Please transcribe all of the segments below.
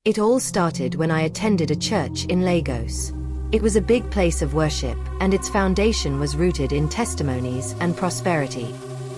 It all started when I attended a church in Lagos. It was a big place of worship, and its foundation was rooted in testimonies and prosperity.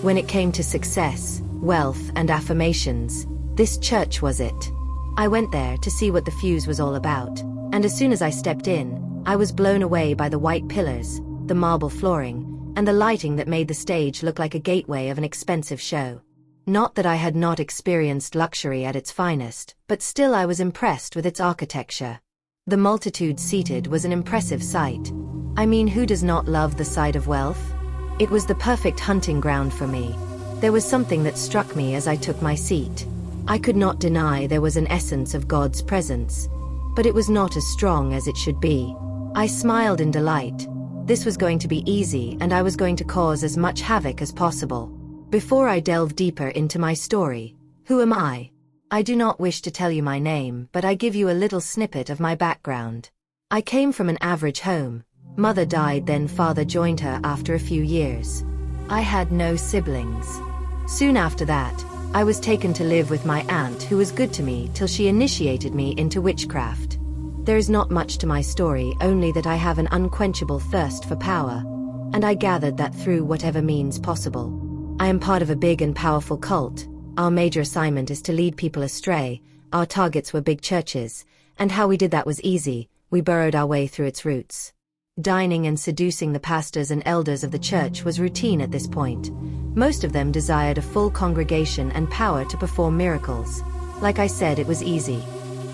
When it came to success, wealth, and affirmations, this church was it. I went there to see what the fuse was all about, and as soon as I stepped in, I was blown away by the white pillars, the marble flooring, and the lighting that made the stage look like a gateway of an expensive show. Not that I had not experienced luxury at its finest, but still I was impressed with its architecture. The multitude seated was an impressive sight. I mean, who does not love the sight of wealth? It was the perfect hunting ground for me. There was something that struck me as I took my seat. I could not deny there was an essence of God's presence, but it was not as strong as it should be. I smiled in delight. This was going to be easy, and I was going to cause as much havoc as possible. Before I delve deeper into my story, who am I? I do not wish to tell you my name, but I give you a little snippet of my background. I came from an average home. Mother died, then father joined her after a few years. I had no siblings. Soon after that, I was taken to live with my aunt, who was good to me till she initiated me into witchcraft. There is not much to my story, only that I have an unquenchable thirst for power, and I gathered that through whatever means possible. I am part of a big and powerful cult. Our major assignment is to lead people astray. Our targets were big churches, and how we did that was easy. We burrowed our way through its roots. Dining and seducing the pastors and elders of the church was routine at this point. Most of them desired a full congregation and power to perform miracles. Like I said, it was easy.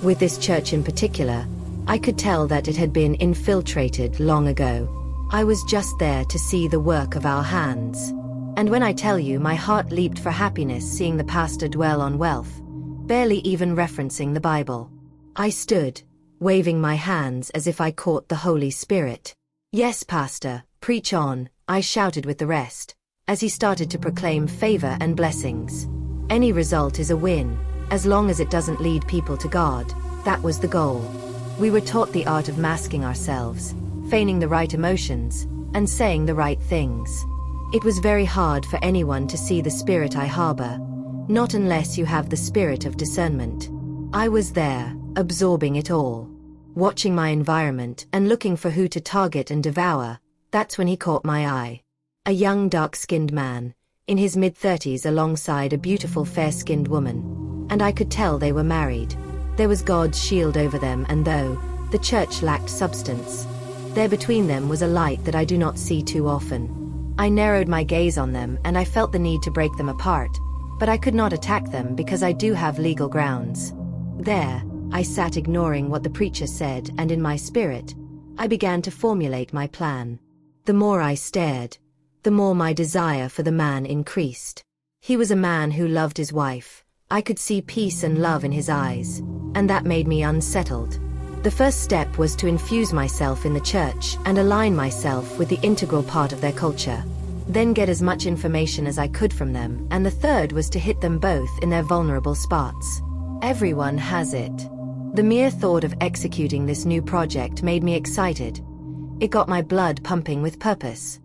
With this church in particular, I could tell that it had been infiltrated long ago. I was just there to see the work of our hands. And when I tell you, my heart leaped for happiness seeing the pastor dwell on wealth, barely even referencing the Bible. I stood, waving my hands as if I caught the Holy Spirit. "Yes, Pastor, preach on," I shouted with the rest, as he started to proclaim favor and blessings. Any result is a win, as long as it doesn't lead people to God. That was the goal. We were taught the art of masking ourselves, feigning the right emotions, and saying the right things. It was very hard for anyone to see the spirit I harbor, not unless you have the spirit of discernment. I was there, absorbing it all, watching my environment and looking for who to target and devour. That's when he caught my eye. A young dark-skinned man, in his mid-30s, alongside a beautiful fair-skinned woman, and I could tell they were married. There was God's shield over them, and though the church lacked substance, there between them was a light that I do not see too often. I narrowed my gaze on them, and I felt the need to break them apart, but I could not attack them because I do have legal grounds. There, I sat ignoring what the preacher said, and in my spirit, I began to formulate my plan. The more I stared, the more my desire for the man increased. He was a man who loved his wife. I could see peace and love in his eyes, and that made me unsettled. The first step was to infuse myself in the church and align myself with the integral part of their culture, then get as much information as I could from them, and the third was to hit them both in their vulnerable spots. Everyone has it. The mere thought of executing this new project made me excited. It got my blood pumping with purpose.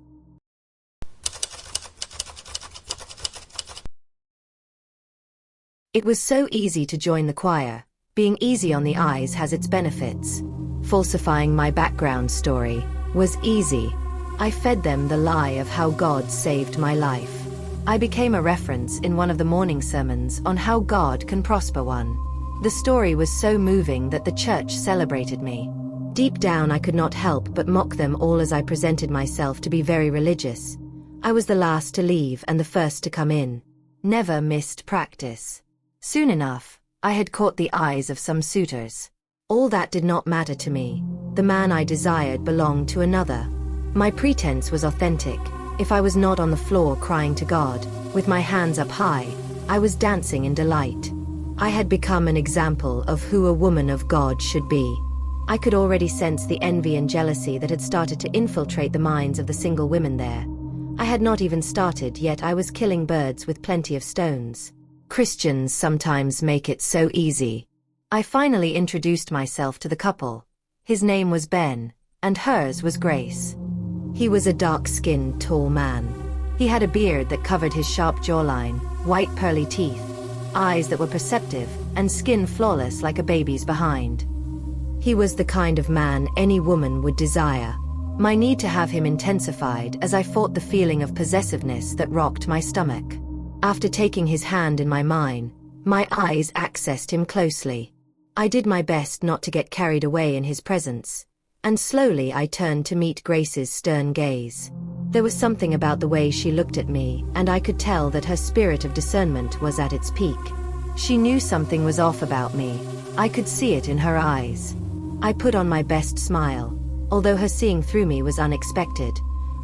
It was so easy to join the choir. Being easy on the eyes has its benefits. Falsifying my background story was easy. I fed them the lie of how God saved my life. I became a reference in one of the morning sermons on how God can prosper one. The story was so moving that the church celebrated me. Deep down, I could not help but mock them all as I presented myself to be very religious. I was the last to leave and the first to come in. Never missed practice. Soon enough, I had caught the eyes of some suitors. All that did not matter to me. The man I desired belonged to another. My pretense was authentic. If I was not on the floor crying to God, with my hands up high, I was dancing in delight. I had become an example of who a woman of God should be. I could already sense the envy and jealousy that had started to infiltrate the minds of the single women there. I had not even started yet. I was killing birds with plenty of stones. Christians sometimes make it so easy. I finally introduced myself to the couple. His name was Ben, and hers was Grace. He was a dark-skinned, tall man. He had a beard that covered his sharp jawline, white pearly teeth, eyes that were perceptive, and skin flawless like a baby's behind. He was the kind of man any woman would desire. My need to have him intensified as I fought the feeling of possessiveness that rocked my stomach. After taking his hand in mine, my eyes accessed him closely. I did my best not to get carried away in his presence, and slowly I turned to meet Grace's stern gaze. There was something about the way she looked at me, and I could tell that her spirit of discernment was at its peak. She knew something was off about me. I could see it in her eyes. I put on my best smile. Although her seeing through me was unexpected,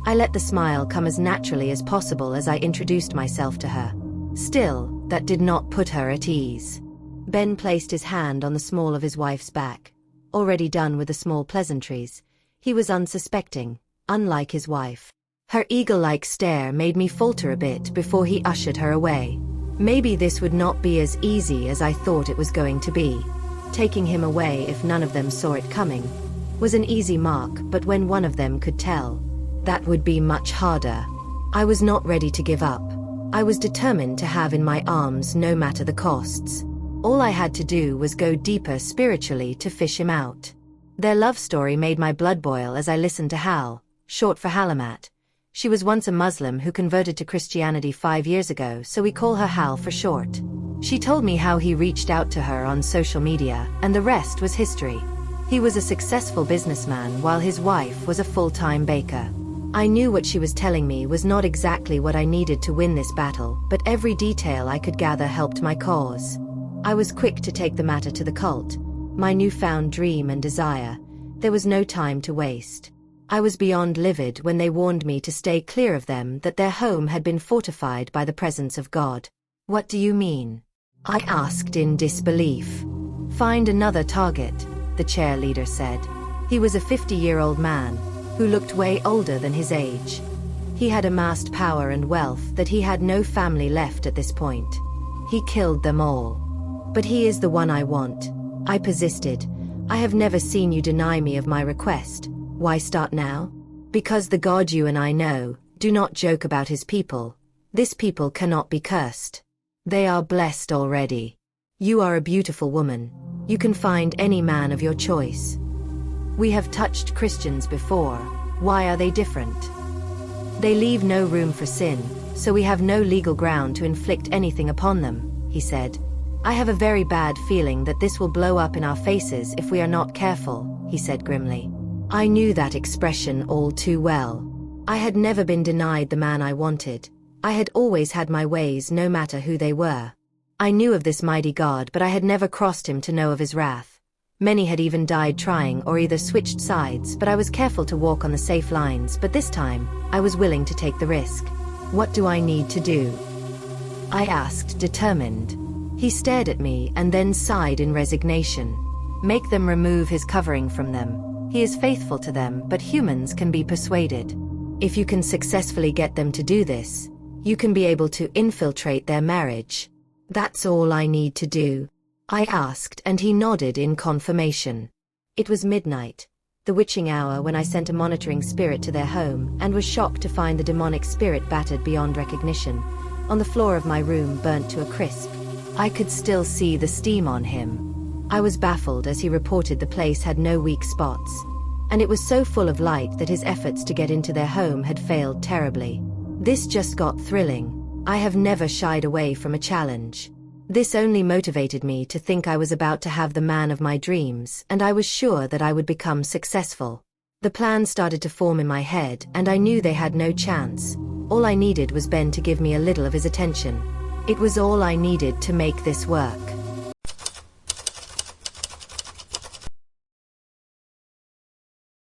I let the smile come as naturally as possible as I introduced myself to her. Still, that did not put her at ease. Ben placed his hand on the small of his wife's back. Already done with the small pleasantries, he was unsuspecting, unlike his wife. Her eagle-like stare made me falter a bit before he ushered her away. Maybe this would not be as easy as I thought it was going to be. Taking him away if none of them saw it coming was an easy mark, but when one of them could tell, that would be much harder. I was not ready to give up. I was determined to have in my arms no matter the costs. All I had to do was go deeper spiritually to fish him out. Their love story made my blood boil as I listened to Hal, short for Halamat. She was once a Muslim who converted to Christianity 5 years ago, so we call her Hal for short. She told me how he reached out to her on social media, and the rest was history. He was a successful businessman while his wife was a full-time baker. I knew what she was telling me was not exactly what I needed to win this battle, but every detail I could gather helped my cause. I was quick to take the matter to the cult, my newfound dream and desire. There was no time to waste. I was beyond livid when they warned me to stay clear of them, that their home had been fortified by the presence of God. What do you mean? I asked in disbelief. Find another target, the chair leader said. He was a 50-year-old man, who looked way older than his age. He had amassed power and wealth that he had no family left at this point. He killed them all. But he is the one I want. I persisted. I have never seen you deny me of my request. Why start now? Because the God you and I know, do not joke about his people. This people cannot be cursed. They are blessed already. You are a beautiful woman. You can find any man of your choice. We have touched Christians before. Why are they different? They leave no room for sin, so we have no legal ground to inflict anything upon them, he said. I have a very bad feeling that this will blow up in our faces if we are not careful, he said grimly. I knew that expression all too well. I had never been denied the man I wanted. I had always had my ways no matter who they were. I knew of this mighty God, but I had never crossed him to know of his wrath. Many had even died trying or either switched sides, but I was careful to walk on the safe lines, but this time, I was willing to take the risk. What do I need to do? I asked, determined. He stared at me and then sighed in resignation. Make them remove his covering from them. He is faithful to them, but humans can be persuaded. If you can successfully get them to do this, you can be able to infiltrate their marriage. That's all I need to do. I asked, and he nodded in confirmation. It was midnight, the witching hour when I sent a monitoring spirit to their home, and was shocked to find the demonic spirit battered beyond recognition, on the floor of my room, burnt to a crisp. I could still see the steam on him. I was baffled as he reported the place had no weak spots, and it was so full of light that his efforts to get into their home had failed terribly. This just got thrilling. I have never shied away from a challenge. This only motivated me to think I was about to have the man of my dreams, and I was sure that I would become successful. The plan started to form in my head, and I knew they had no chance. All I needed was Ben to give me a little of his attention. It was all I needed to make this work.